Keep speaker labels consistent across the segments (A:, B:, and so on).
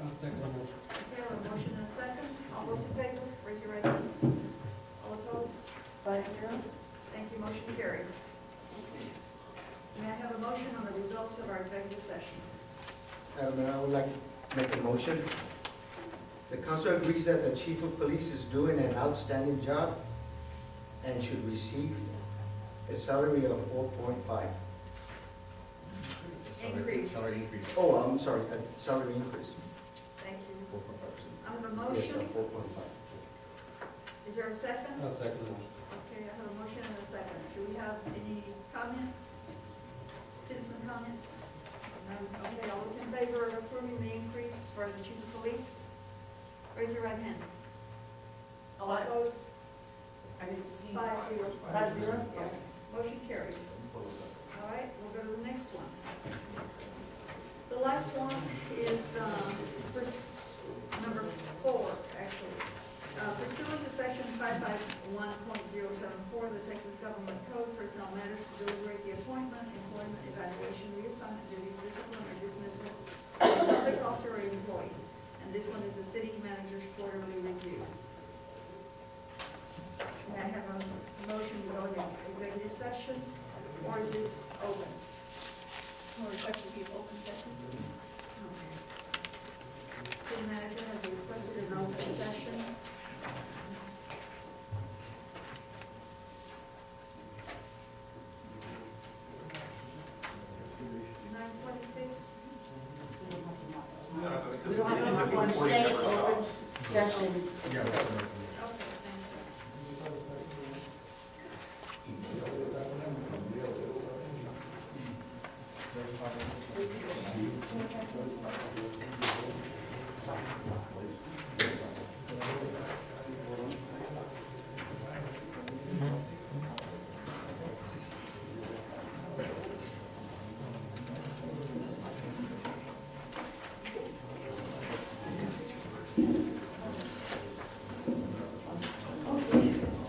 A: I'll second the motion.
B: Okay, I have a motion and a second. All those in favor, raise your right hand. All opposed? 5-0. Thank you, motion carries. May I have a motion on the results of our executive session?
C: Madam Mayor, I would like to make a motion. The council agrees that the chief of police is doing an outstanding job and should receive a salary of 4.5.
B: Increase.
D: Salary increase.
C: Oh, I'm sorry, a salary increase.
B: Thank you.
D: 4.5%.
B: I have a
C: Yes,
B: motion.
C: 4.5.
B: Is there a second?
A: I'll second the motion.
B: Okay, I have a motion and a second. Do we have any comments? Citizen comments? None. Okay, all those in favor of approving the increase for the chief of police? Raise your right hand. All opposed?
E: I didn't see.
B: 5-0.
E: 5-0?
B: Yeah. Motion carries. All right, we'll go to the next one. The last one is number 4, actually. Pursuant to section 551.074 of the Texas Government Code, personnel matters to deliberate the appointment, employment, evaluation, reassignment, duties, discipline, or dismissal of a public officer or employee. And this one is the city manager's quarterly review. May I have a motion to go into executive session, or is this open? More request to be open session? Okay. City manager has requested an open session.
E: We don't have enough one stay open session.
D: Yeah.
B: Okay, thank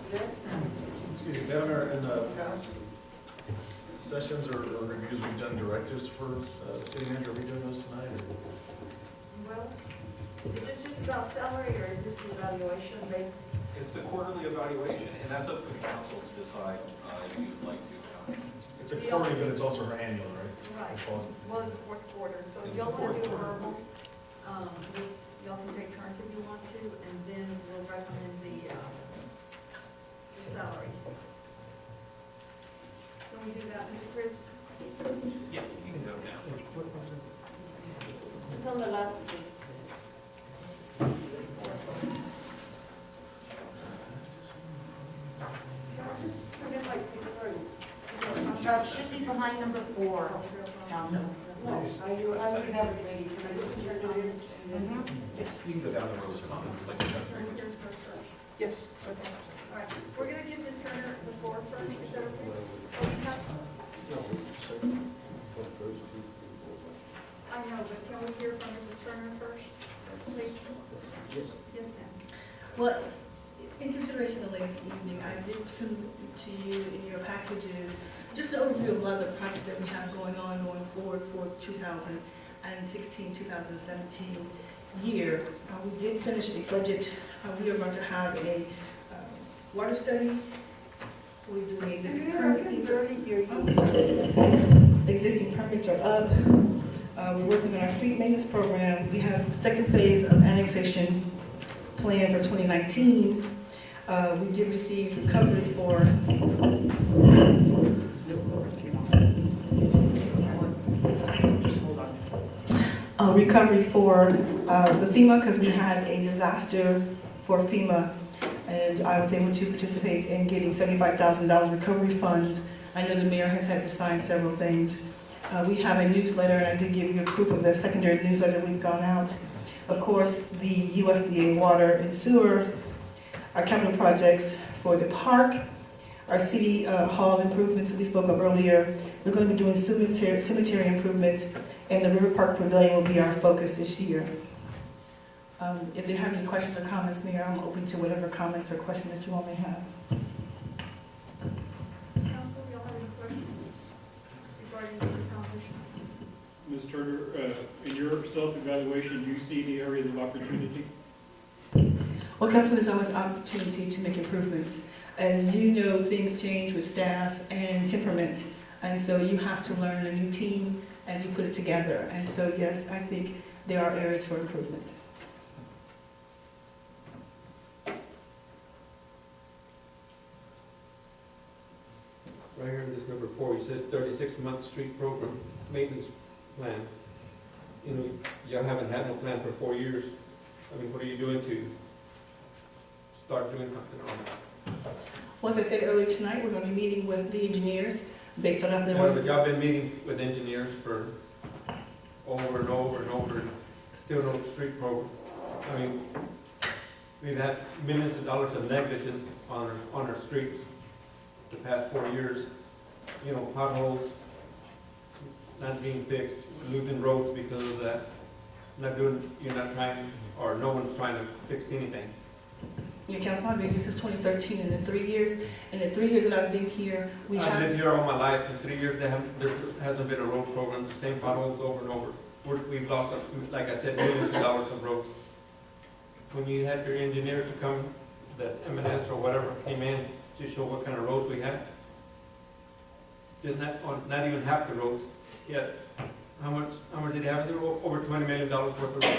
D: Excuse me, Governor, in the past sessions or reviews, we've done directives for city manager. Are we doing those tonight?
B: you. Well, is this just about salary, or is this the evaluation based?
F: It's the quarterly evaluation, and that's up for the council to decide if you'd like to.
D: It's a quarterly, but it's also her annual, right?
B: Right.
D: It falls-
B: Well, it's the fourth quarter, so
F: It's
B: y'all
F: the
B: want to do a
F: fourth
B: verbal, y'all can take turns if you want to, and then we'll recommend the salary. Can we do that, Mr. Chris?
F: Yeah, you can go down.
E: It's on the last page. It should be behind number 4. No.
B: No.
E: I already have it ready. Can I just turn it in?
B: Mm-hmm.
F: You can go down the rows of comments, like you've done previously.
B: Yes. Okay, all right. We're gonna give Ms. Turner the floor first, is that okay? I know, but can we hear from Mrs. Turner first, please?
C: Yes.
B: Yes, ma'am.
G: Well, in consideration of the late evening, I did send to you in your packages just an overview of a lot of the projects that we have going forward for the 2016, 2017 year. We did finish a budget. We are going to have a water study. We're doing existing permits. Existing permits are up. We're working on our street maintenance program. We have the second phase of annexation plan for 2019. We did receive recovery for the FEMA, because we had a disaster for FEMA, and I was able to participate in getting $75,000 recovery funds. I know the mayor has had to sign several things. We have a newsletter, and I did give you proof of the secondary newsletter we've gone out. Of course, the USDA water and sewer, our capital projects for the park, our city hall improvements that we spoke of earlier. We're going to be doing cemetery improvements, and the River Park Pavilion will be our focus this year. If they have any questions or comments, Mayor, I'm open to whatever comments or questions that you all may have.
B: Council, y'all have any questions regarding these accomplishments?
A: Ms. Turner, Turner, in your self-evaluation, do you see any areas of opportunity?
G: Well, Councilman, there's always opportunity to make improvements. As you know, things change with staff and temperament, and so you have to learn a new team as you put it together. And so, yes, I think there are areas for improvement.
H: Right here in this number 4, it says 36-month street program maintenance plan. You know, y'all haven't had no plan for 4 years. I mean, what are you doing to start doing something on that?
G: Well, as I said earlier tonight, we're going to be meeting with the engineers based on after
H: Yeah,
G: work.
H: but y'all been meeting with engineers for over and over and over, still no street program. I mean, we've had millions of dollars of negligence on our streets the past 4 years. You know, potholes not being fixed, losing roads because of that. You're not trying, or no one's trying to fix anything.
G: Yeah, Councilman, I've been here since 2013, and in 3 years, and in 3 years that I've been here, we
H: I've
G: have.
H: lived here all my life. In 3 years, there hasn't been a road program, the same potholes over and over. We've lost, like I said, millions of dollars of roads. When you had your engineer to come, that M&S or whatever came in to show what kind of roads we had, just not even half the roads yet. How much did he have? There were over $20 million worth of roads,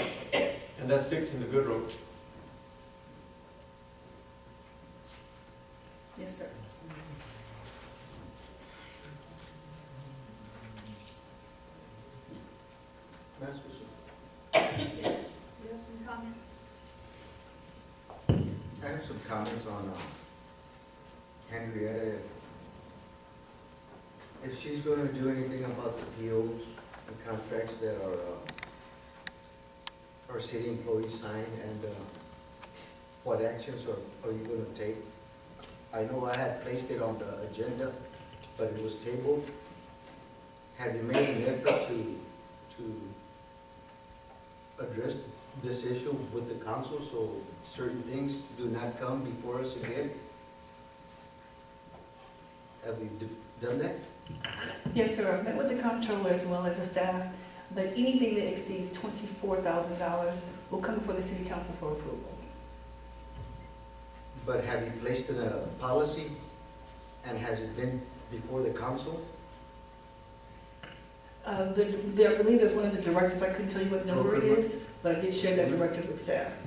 H: and that's fixing the good roads.
G: Yes, sir.
C: That's for sure.
B: Yes, you have some comments?
C: I have some comments on Henrietta. If she's gonna do anything about the POs and contracts that our city employees sign, and what actions are you gonna take? I know I had placed it on the agenda, but it was tabled. Have you made an effort to address this issue with the council so certain things do not come before us again? Have you done that?
G: Yes, sir. I've met with the comptroller as well as the staff, that anything that exceeds $24,000 will come before the city council for approval.
C: But have you placed in a policy, and has it been before the council?
G: I believe there's one of the directors, I couldn't tell you what number it is, but I did share that directive with staff.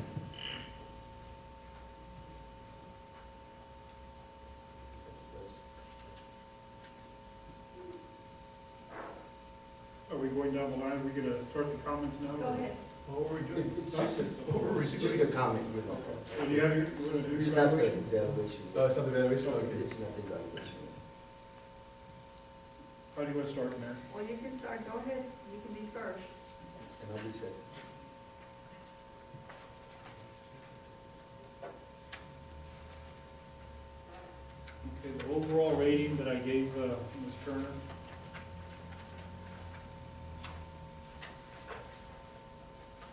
A: Are we going down the line? Are we going to start the comments now?
B: Go ahead.
D: What were we doing?
C: It's just a comment, you know.
A: So do you have your, you wanna do
C: It's
A: your
C: not the
A: evaluation?
C: evaluation.
D: Oh, it's not the evaluation? Okay.
C: It's not the evaluation.
A: How do you want to start, Mayor?
B: Well, you can start, go ahead, you can be first.
C: And I'll be second.
A: Okay, the overall rating that I gave Ms. Turner,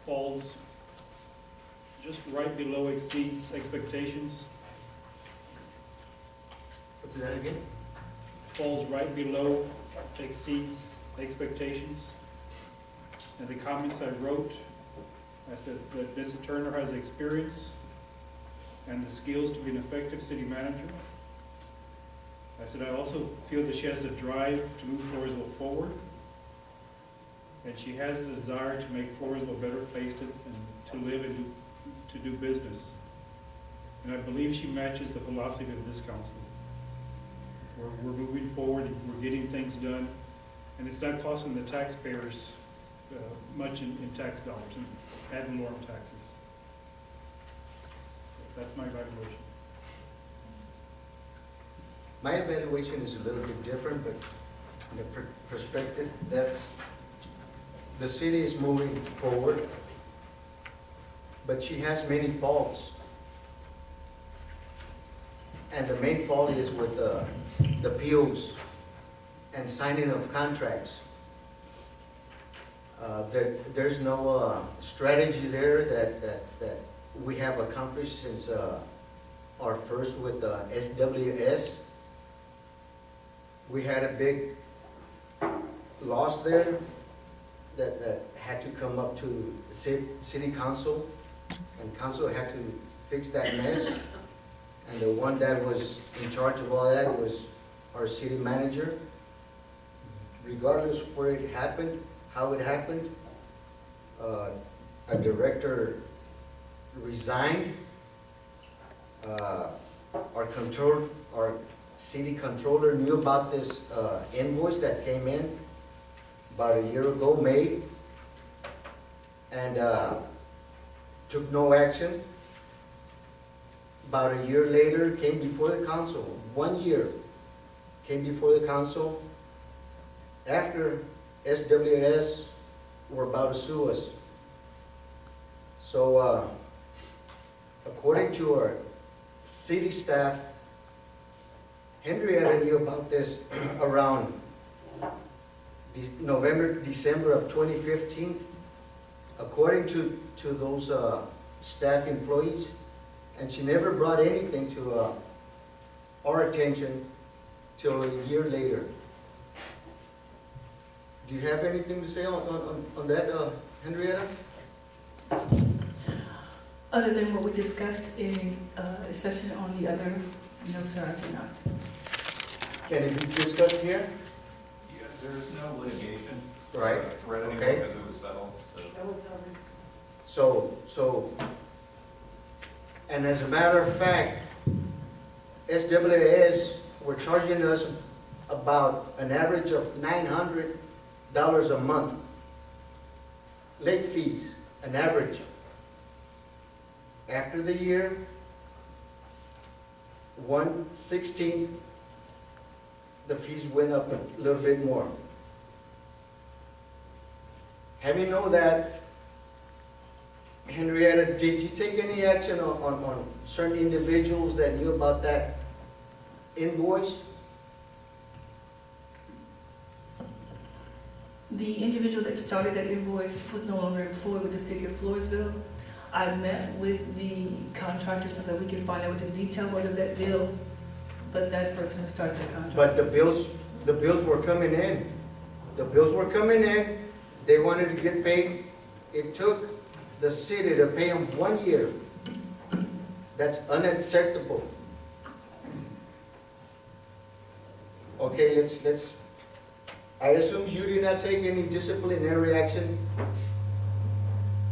A: falls just right below exceeds expectations,
C: What's that again?
A: falls right below exceeds expectations. And the comments I wrote, I said that Ms. Turner has experience and the skills to be an effective city manager. I said I also feel that she has the drive to move Floresville forward, and she has a desire to make Floresville a better place to live and to do business. And I believe she matches the philosophy of this council. We're moving forward, and we're getting things done, and it's not costing the taxpayers much in tax dollars and ad valorem taxes. That's my evaluation.
C: My evaluation is a little bit different, but in the perspective, the city is moving forward, but she has many faults. And the main fault is with the POs and signing of contracts. There's no strategy there that we have accomplished since our first with the SWS. We had a big loss there, that had to come up to city council, and council had to fix that mess. And the one that was in charge of all that was our city manager. Regardless where it happened, how it happened, a director resigned. Our city controller knew about this invoice that came in about a year ago, May, and took no action. About a year later, came before the council, 1 year, came before the council after SWS were about to sue us. So, according to our city staff, Henrietta knew about this around December of 2015, according to those staff employees, and she never brought anything to our attention till a year later. Do you have anything to say on that, Henrietta?
G: Other than what we discussed in a session on the other, no, sir, I do not.
C: Can it be discussed here?
F: Yeah, there's no litigation.
C: Right,
F: Threat anymore
C: okay.
F: because it was settled, so.
B: That was,
C: So, and as a matter of fact, SWS were charging us about an average of $900 a month. Late fees, an average. After the year, 1/16, the fees went up a little bit more. Having known that, Henrietta, did you take any action on certain individuals that knew about that invoice?
G: The individual that started that invoice was no longer employed with the city of Floresville. I met with the contractor so that we can find out what the detail was of that bill, but that person who started the contract.
C: But the bills were coming in. The bills were coming in. They wanted to get paid. It took the city to pay them 1 year. That's unacceptable. Okay, let's, I assume you did not take any disciplinary action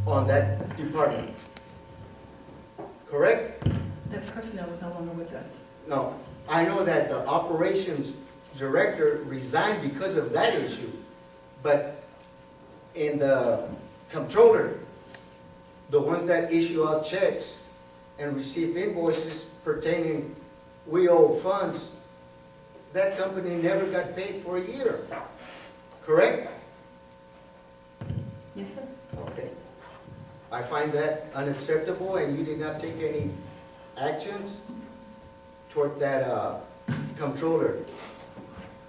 C: on that department. Correct?
G: That personnel was no longer with us.
C: No, I know that the operations director resigned because of that issue, but in the controller, the ones that issue out checks and receive invoices pertaining, we owe funds, that company never got paid for a year. Correct?
G: Yes, sir.
C: Okay. I find that unacceptable, and you did not take any actions toward that controller.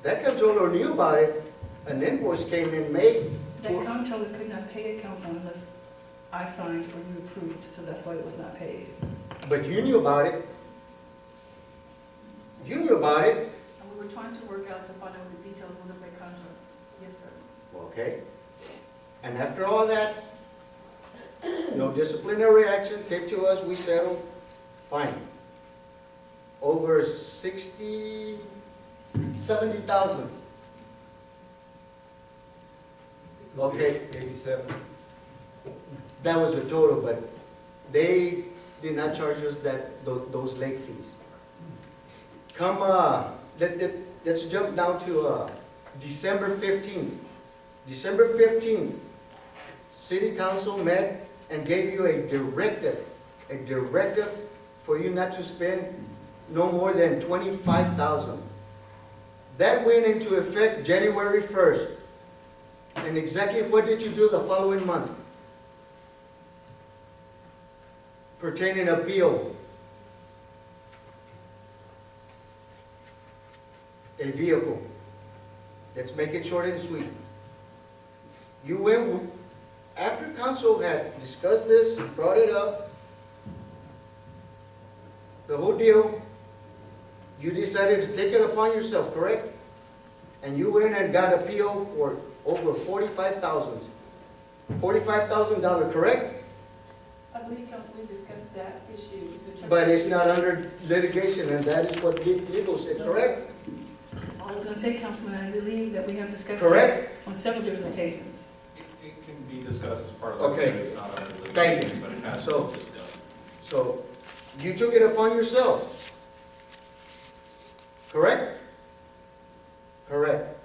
C: That controller knew about it. An invoice came in May.
G: That comptroller could not pay a council unless I signed or you approved, so that's why it was not paid.
C: But you knew about it. You knew about it.
G: And we were trying to work out to find out what the details was of that contract. Yes, sir.
C: Okay. And after all that, no disciplinary action came to us, we settled, fine. Over 70,000. Okay.
H: 87.
C: That was the total, but they did not charge us those late fees. Let's jump down to December 15th. December 15th, City Council met and gave you a directive for you not to spend no more than $25,000. That went into effect January 1st. And exactly what did you do the following month? Pertaining appeal. A vehicle. Let's make it short and sweet. You went, after council had discussed this, brought it up, the whole deal, you decided to take it upon yourself, correct? And you went and got appeal for over $45,000. $45,000, correct?
G: I believe, Council, we discussed that issue.
C: But it's not under litigation, and that is what legal said, correct?
G: I was gonna say, Councilman, I believe that we have discussed
C: Correct.
G: that on several different occasions.
F: It can be discussed as part of.
C: Okay.
F: It's not under litigation,
C: Thank you.
F: But it has
C: So-
F: been discussed.
C: So, you took it upon yourself, correct? Correct.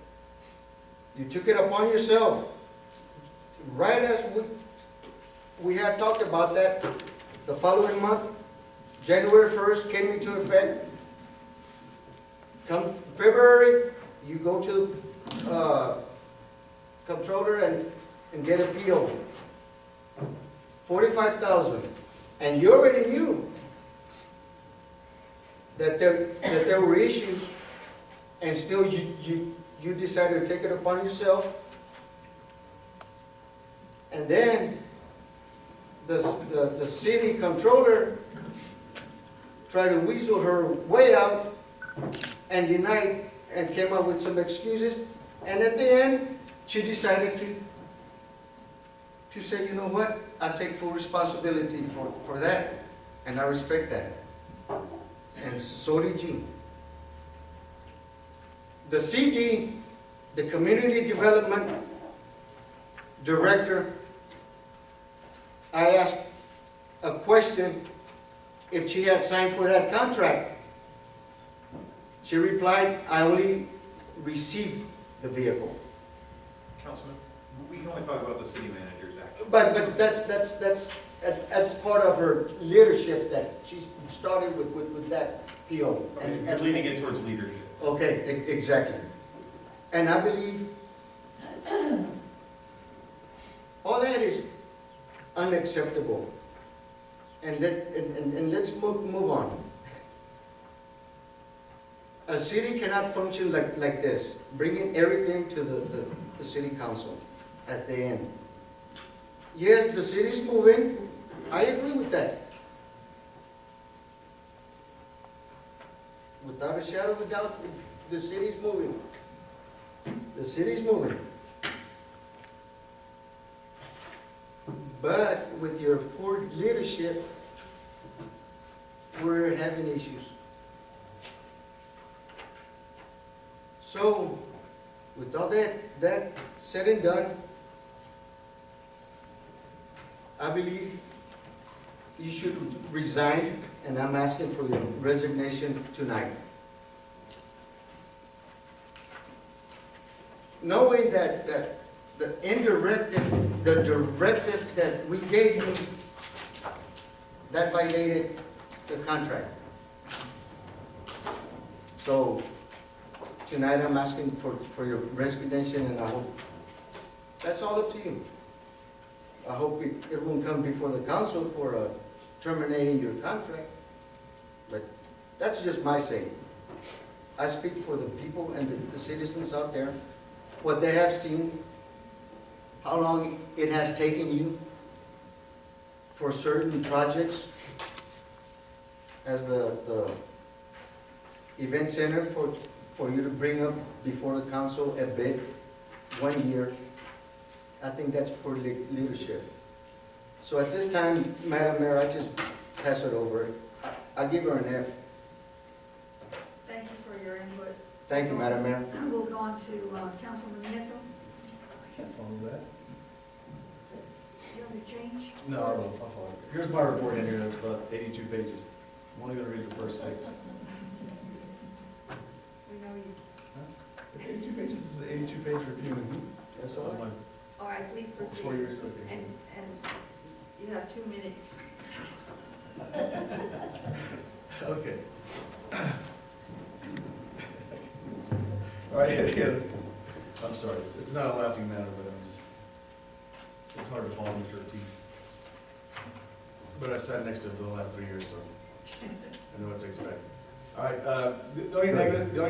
C: You took it upon yourself. Right as we had talked about that, the following month, January 1st came into effect. Come February, you go to comptroller and get a PO. 45,000. And you already knew that there were issues, and still you decided to take it upon yourself. And then the city controller tried to weasel her way out and denied and came up with some excuses. And at the end, she decided to say, you know what, I take full responsibility for that, and I respect that. And so did you. The CD, the Community Development Director, I asked a question if she had signed for that contract. She replied, I only received the vehicle.
F: Councilman, we can only talk about the city manager's action.
C: But that's part of her leadership that she started with that PO.
F: Okay, you're leading it towards leadership.
C: Okay, exactly. And I believe all that is unacceptable. And let's move on. A city cannot function like this, bringing everything to the city council at the end. Yes, the city's moving. I agree with that. Without a shadow of a doubt, the city's moving. The city's moving. But with your poor leadership, we're having issues. So, with all that said and done, I believe you should resign, and I'm asking for your resignation tonight. Knowing that the directive that we gave you, that violated the contract. So, tonight I'm asking for your resignation, and I hope, that's all up to you. I hope it won't come before the council for terminating your contract, but that's just my say. I speak for the people and the citizens out there, what they have seen, how long it has taken you for certain projects as the event center for you to bring up before the council a bid 1 year. I think that's poor leadership. So at this time, Madam Mayor, I just pass it over. I give her an F.
B: Thank you for your input.
C: Thank you, Madam Mayor.
B: We'll go on to Councilman Nieto.
D: I can't follow that.
B: You have your change?
D: No, I'll follow it. Here's my report in here, that's about 82 pages. I'm only gonna read the first 6.
B: We know you.
D: 82 pages is an 82-page review.
C: That's all right.
B: All right, please
D: It's 4
B: proceed.
D: years ago.
B: And you have 2 minutes.
D: Okay. All right, again, I'm sorry, it's not a laughing matter, but it's hard to follow with your teeth. But I've sat next to him for the last 3 years, so I know what to expect. All right, the only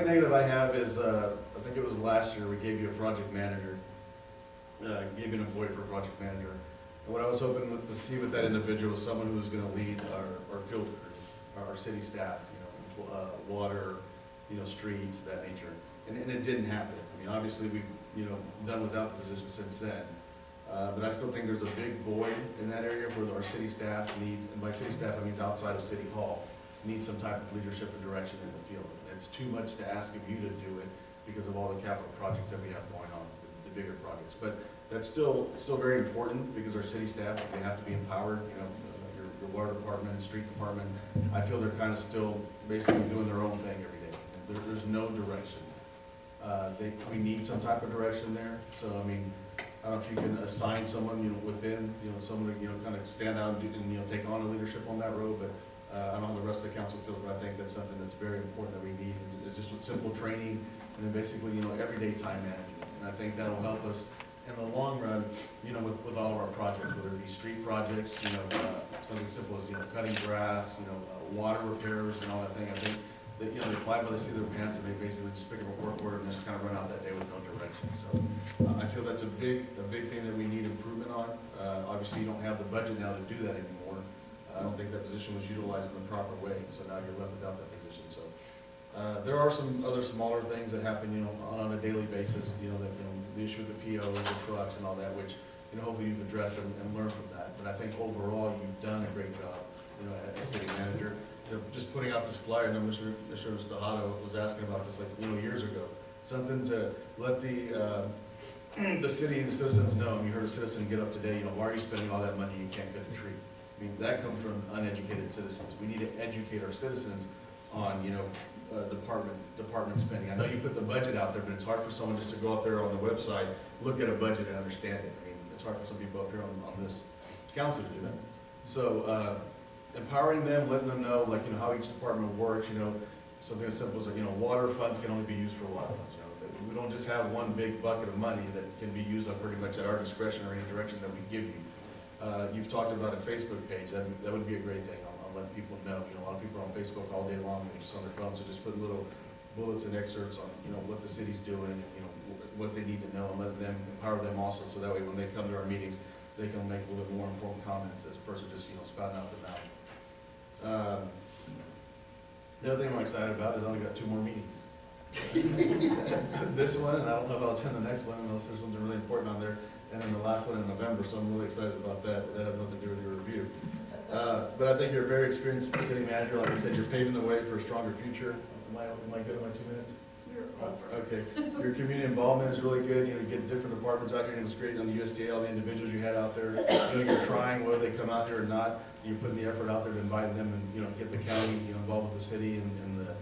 D: negative I have is, I think it was last year, we gave you a project manager, gave you an employee for a project manager. And what I was hoping to see with that individual was someone who was gonna lead our field crew, our city staff, water, streets, of that nature. And it didn't happen. I mean, obviously, we've, done without the position since then. But I still think there's a big void in that area where our city staff needs, and by city staff, I mean outside of City Hall, needs some type of leadership and direction in the field. It's too much to ask of you to do it because of all the capital projects that we have going on, the bigger projects. But that's still very important because our city staff, they have to be empowered, you know, your water department, street department. I feel they're kind of still basically doing their own thing every day. There's no direction. We need some type of direction there. So, I mean, I don't know if you can assign someone, you know, within, you know, someone to, you know, kind of stand out and, you know, take on a leadership on that road, but I don't know how the rest of the council feels, but I think that's something that's very important that we need. It's just with simple training and then basically, you know, everyday time management. And I think that'll help us in the long run, you know, with all of our projects, whether it be street projects, you know, something simple as, you know, cutting grass, you know, water repairs and all that thing. I think that, you know, they fly by the seat of their pants and they basically just pick up a work order and just kind of run out that day with no direction. So I feel that's a big thing that we need improvement on. Obviously, you don't have the budget now to do that anymore. I don't think that position was utilized in the proper way, so now you're left without that position. So there are some other smaller things that happen, you know, on a daily basis. You know, that, you know, the issue with the PO, the trucks, and all that, which, you know, hopefully you've addressed and learned from that. But I think overall you've done a great job, you know, as city manager. You know, just putting out this flyer, and Mr. Tejada was asking about this, like, you know, years ago. Something to let the city and the citizens know. You heard a citizen get up today, you know, why are you spending all that money? You can't cut a tree. I mean, that comes from uneducated citizens. We need to educate our citizens on, you know, department spending. I know you put the budget out there, but it's hard for someone just to go out there on the website, look at a budget and understand it. I mean, it's hard for some people up here on this council to do that. So, empowering them, letting them know, like, you know, how each department works, you know, something as simple as, like, you know, water funds can only be used for water funds, you know. We don't just have one big bucket of money that can be used up pretty much at our discretion or any direction that we give you. You've talked about a Facebook page. That would be a great thing. I'll let people know. You know, a lot of people are on Facebook all day long, and just on their phones, so just put little bullets and excerpts on, you know, what the city's doing, and, you know, what they need to know, and let them empower them also, so that way when they come to our meetings, they can make a little bit more informed comments as opposed to just, you know, spouting out the mouth. The other thing I'm excited about is I only got 2 more meetings. This one, and I don't know if I'll attend the next one unless there's something really important on there, and then the last one in November, so I'm really excited about that. That has nothing to do with your review. But I think you're a very experienced city manager. Like I said, you're paving the way for a stronger future. Am I good on my 2 minutes?
B: You're over.
D: Okay. Your community involvement is really good. You know, you get different departments out here, and it was great on the USDA, all the individuals you had out there. You know, you're trying, whether they come out here or not, you're putting the effort out there to invite them and, you know, get the county, you know, involved with the city and the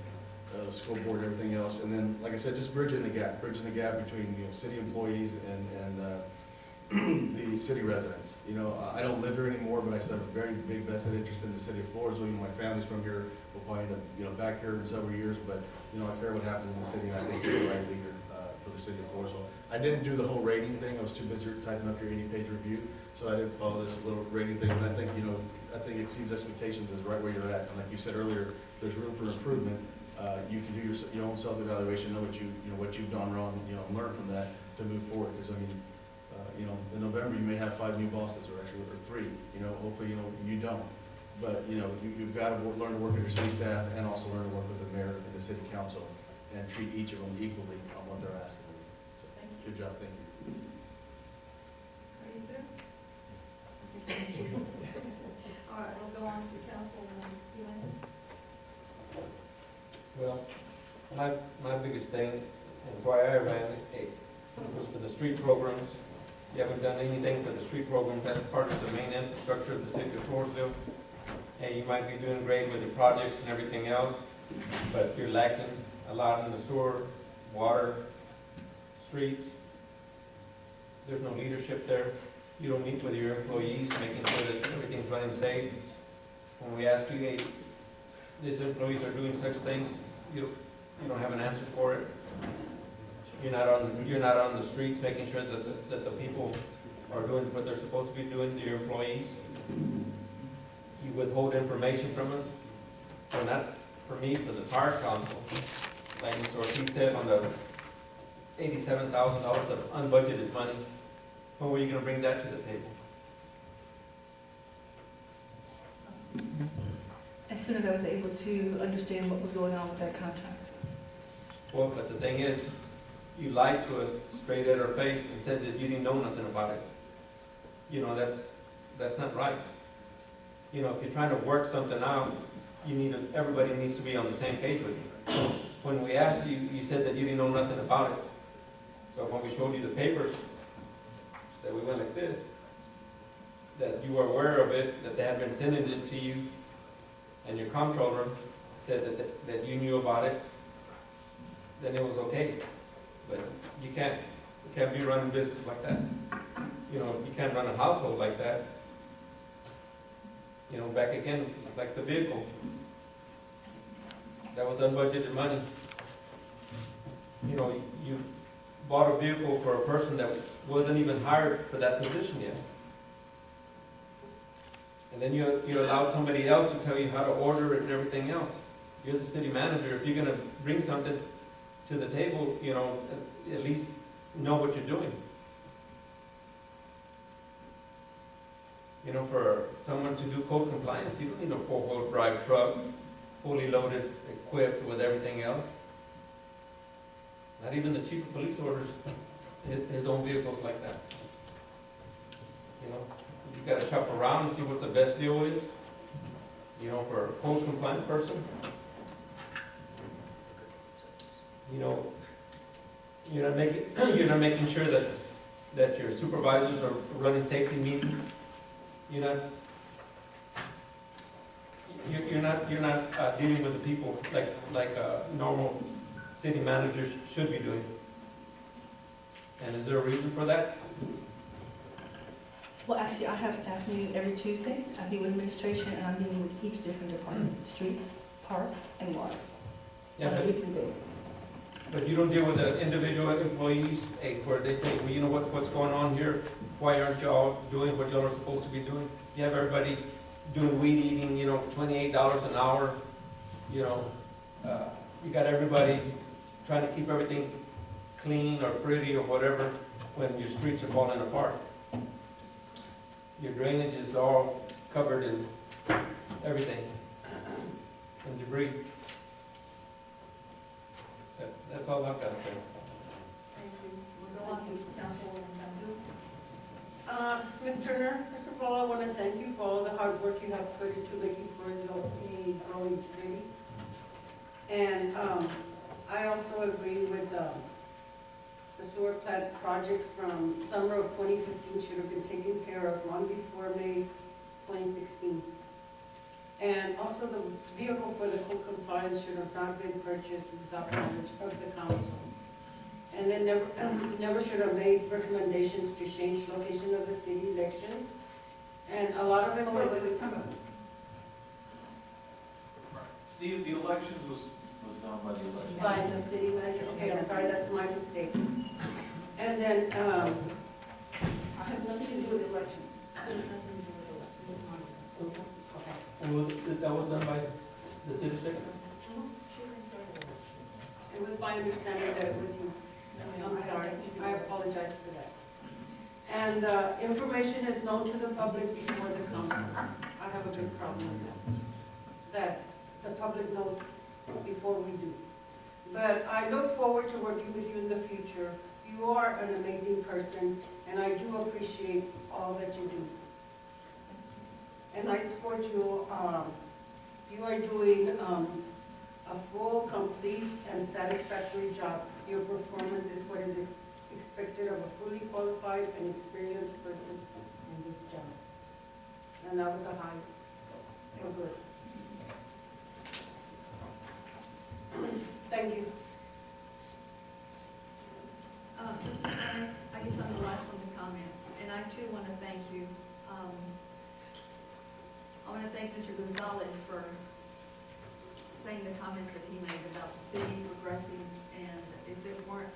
D: school board and everything else. And then, like I said, just bridging the gap between, you know, city employees and the city residents. You know, I don't live here anymore, but I still have a very big vested interest in the city of Floresville. You know, my family's from here. We'll probably end up, you know, back here in several years, but, you know, I care what happens in the city, and I think you're the right leader for the city of Floresville. I didn't do the whole rating thing. I was too busy typing up your 80-page review, so I didn't follow this little rating thing. But I think, you know, I think it exceeds expectations is right where you're at. And like you said earlier, there's room for improvement. You can do your own self-evaluation, know what you've done wrong, you know, learn from that to move forward. Because I mean, you know, in November you may have 5 new bosses, or 3. You know, hopefully, you know, you don't. But you know, you've got to learn to work with your city staff, and also learn to work with the mayor and the city council, and treat each of them equally on what they're asking. So, good job, thank you.
B: Are you through? All right, we'll go on to council and
H: Well, my biggest thing, and why I ran it, was for the street programs. You haven't done anything for the street programs. That's part of the main infrastructure of the city of Floresville. And you might be doing great with the projects and everything else, but you're lacking a lot in the sewer, water, streets. There's no leadership there. You don't meet with your employees, making sure that everything's running safe. When we ask you, hey, these employees are doing such things, you don't have an answer for it. You're not on the streets making sure that the people are doing what they're supposed to be doing to your employees. You withhold information from us, or not for me, for the fire council. Like Mr. Ortiz said, on the $87,000 of unbudgeted money, when were you going to bring that to the table?
G: As soon as I was able to understand what was going on with that contract.
H: Well, but the thing is, you lied to us straight at our face and said that you didn't know nothing about it. that's not right. If you're trying to work something out, everybody needs to be on the same page with you. When we asked you, you said that you didn't know nothing about it. So when we showed you the papers, that we went like this, that you were aware of it, that they had been sending it to you, and your comptroller said that you knew about it, then it was okay. But you can't be running business like that. You can't run a household like that. Back again, like the vehicle. That was unbudgeted money. You bought a vehicle for a person that wasn't even hired for that position yet. And then you allowed somebody else to tell you how to order it and everything else. You're the city manager. If you're gonna bring something to the table, at least know what you're doing. For someone to do code compliance, you don't need a 4-wheel drive truck, fully loaded, equipped with everything else. Not even the chief of police orders his own vehicles like that. You gotta shop around and see what the best deal is, for a code compliant person. You're not making sure that your supervisors are running safety meetings. You're not dealing with the people like a normal city manager should be doing. And is there a reason for that?
G: Well, actually, I have staff meeting every Tuesday. I meet with administration and I'm meeting with each different department, streets, parks, and water, on a weekly basis.
H: But you don't deal with the individual employees, where they say, well, you know what's going on here? Why aren't y'all doing what y'all are supposed to be doing? You have everybody doing weed eating, $28 an hour. You got everybody trying to keep everything clean or pretty or whatever when your streets are falling apart. Your drainage is all covered in everything and debris. That's all I've got to say.
B: Thank you. We'll go on to Councilwoman Cantu.
E: Ms. Turner, first of all, I want to thank you for all the hard work you have put into making Floresville a growing city. And I also agree with the sewer plant project from summer of 2015 should have been taken care of long before May 2016. And also the vehicle for the code compliance should have not been purchased without knowledge of the council. And then never should have made recommendations to change location of the city elections. And a lot of them were
B: time out.
F: The elections was done by the election.
E: by the city manager. Okay, I'm sorry, that's my mistake. And then,
B: I have nothing to do with elections.
H: That was done by the city secretary?
E: it was my understanding that it was you. I'm sorry, I apologize for that. And information is known to the public before the council. I have a big problem with that. That the public knows before we do. But I look forward to working with you in the future. You are an amazing person, and I do appreciate all that you do. And I support you. You are doing a full, complete, and satisfactory job. Your performance is what is expected of a fully qualified and experienced person in this job. And that was a high. It was good. Thank you.
B: Mr. Turner, I guess I'm the last one to comment, and I too want to thank you. I want to thank Mr. Gonzalez for saying the comments that he made about the city progressing, and if it weren't,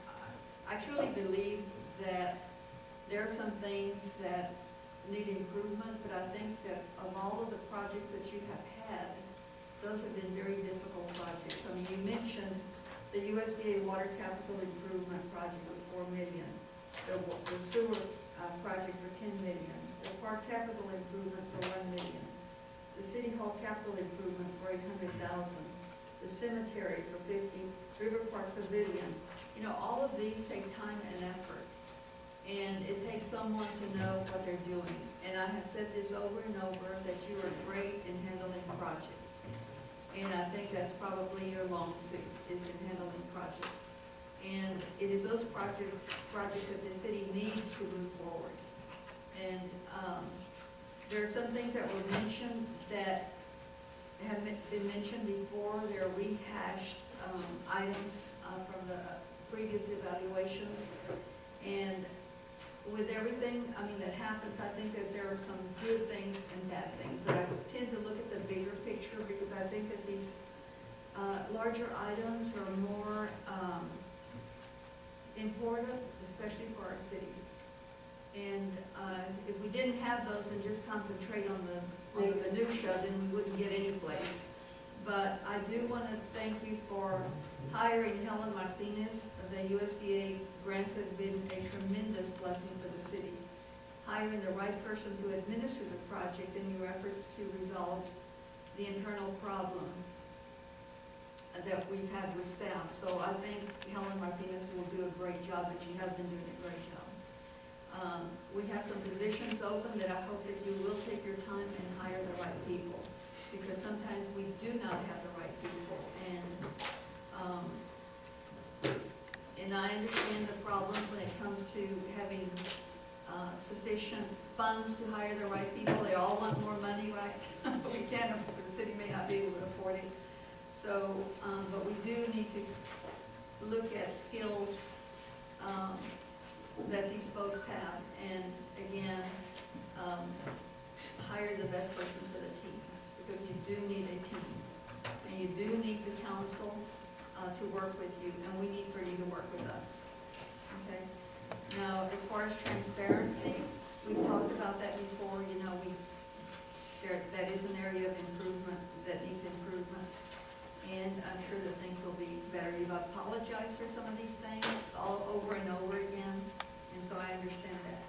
B: I truly believe that there are some things that need improvement, but I think that of all of the projects that you have had, those have been very difficult projects. I mean, you mentioned the USDA water capital improvement project of $4 million, the sewer project for $10 million, the park capital improvement for $1 million, the city hall capital improvement for $800,000, the cemetery for $50,000, River Park Pavilion. All of these take time and effort. And it takes someone to know what they're doing. And I have said this over and over, that you are great in handling projects. And I think that's probably your long suit, is in handling projects. And it is those projects that the city needs to move forward. And there are some things that were mentioned that have been mentioned before. There are rehashed items from the previous evaluations. And with everything, that happens, I think that there are some good things and bad things. But I tend to look at the bigger picture, because I think that these larger items are more important, especially for our city. And if we didn't have those and just concentrate on the minutia, then we wouldn't get any place. But I do want to thank you for hiring Helen Martinez. The USDA grants have been a tremendous blessing for the city. Hiring the right person to administer the project in your efforts to resolve the internal problem that we've had with staff. So I think Helen Martinez will do a great job, and she has been doing a great job. We have some positions open that I hope that you will take your time and hire the right people, because sometimes we do not have the right people. And I understand the problems when it comes to having sufficient funds to hire the right people. They all want more money, right? But we can't afford, the city may not be able to afford it. So, but we do need to look at skills that these folks have, and again, hire the best person for the team, because you do need a team, and you do need the council to work with you, and we need for you to work with us, okay? Now, as far as transparency, we've talked about that before. That is an area of improvement that needs improvement, and I'm sure that things will be better. You've apologized for some of these things all over and over again, and so I understand that.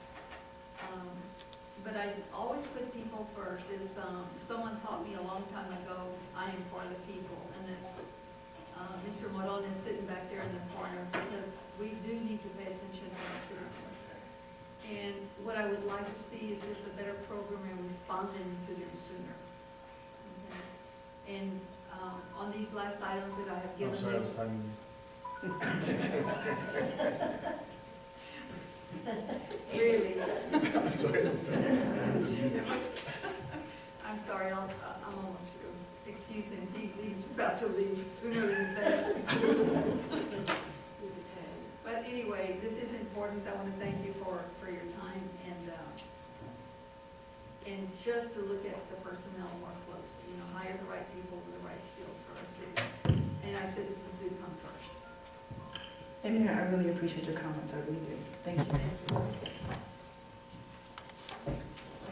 B: But I always put people first. Someone taught me a long time ago, I am for the people, and it's Mr. Moron is sitting back there in the corner, because we do need to pay attention to our citizens. And what I would like to see is just a better program and responding to them sooner. Okay? And on these last items that I have given
D: I'm sorry, I was
B: you.
D: timing.
B: Really?
D: I'm sorry.
B: I'm sorry, I'm almost through. Excuse him, he's about to leave sooner than he thinks. But anyway, this is important. I want to thank you for your time, and just to look at the personnel more closely, hire the right people with the right skills for our city. And our citizens do come first.
G: And Mayor, I really appreciate your comments, I really do. Thank you.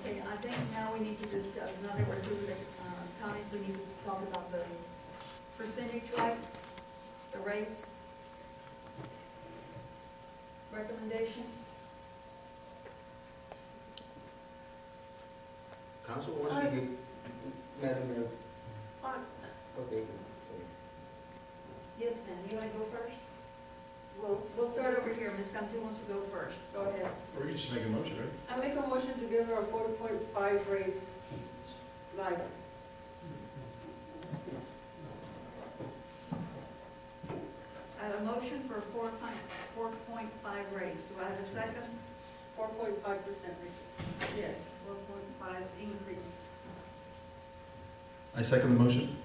B: Okay, I think now we need to discuss, now that we're through the comments, we need to talk about the percentage rate, the rates, recommendation.
C: Council wants to give, Madam Mayor. Okay.
B: Yes, ma'am, you want to go first? We'll start over here. Ms. Cantu wants to go first. Go ahead.
D: Or you just make a motion, right?
E: I make a motion to give her a 4.5 raise. Like,
B: I have a motion for 4.5 raise. Do I have a second?
E: 4.5% raise.
B: Yes, 4.5 increase.
D: I second the motion.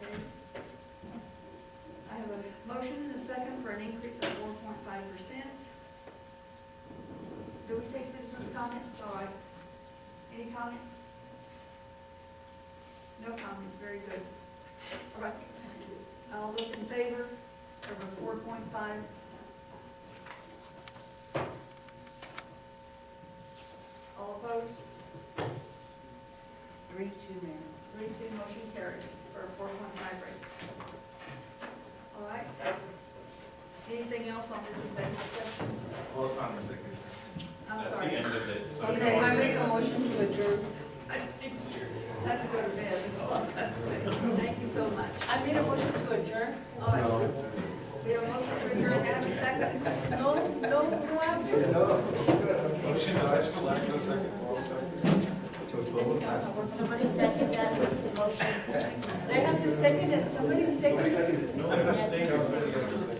B: Okay. I have a motion and a second for an increase of 4.5%. Do we take citizens' comments? All right. Any comments? No comments, very good. All right. All those in favor of a 4.5? All opposed?
E: 3-2, Mayor.
B: 3-2, motion carries for a 4.5 raise. All right. Anything else on this executive session?
F: Well, it's not an executive.
B: I'm
F: That's the
B: sorry.
F: end of it. So-
B: Okay,
E: I make a motion to adjourn.
B: I have to go to bed, that's all I'm gonna say. Thank you so much.
E: I made a motion to adjourn.
B: All right. We have a motion to adjourn, and a second.
E: No, no after?
F: Motion dies for lack of a second.
C: Till 12 o'clock.
I: Somebody second that motion.
E: They have to second it, somebody second it.
F: No, I'm abstaining.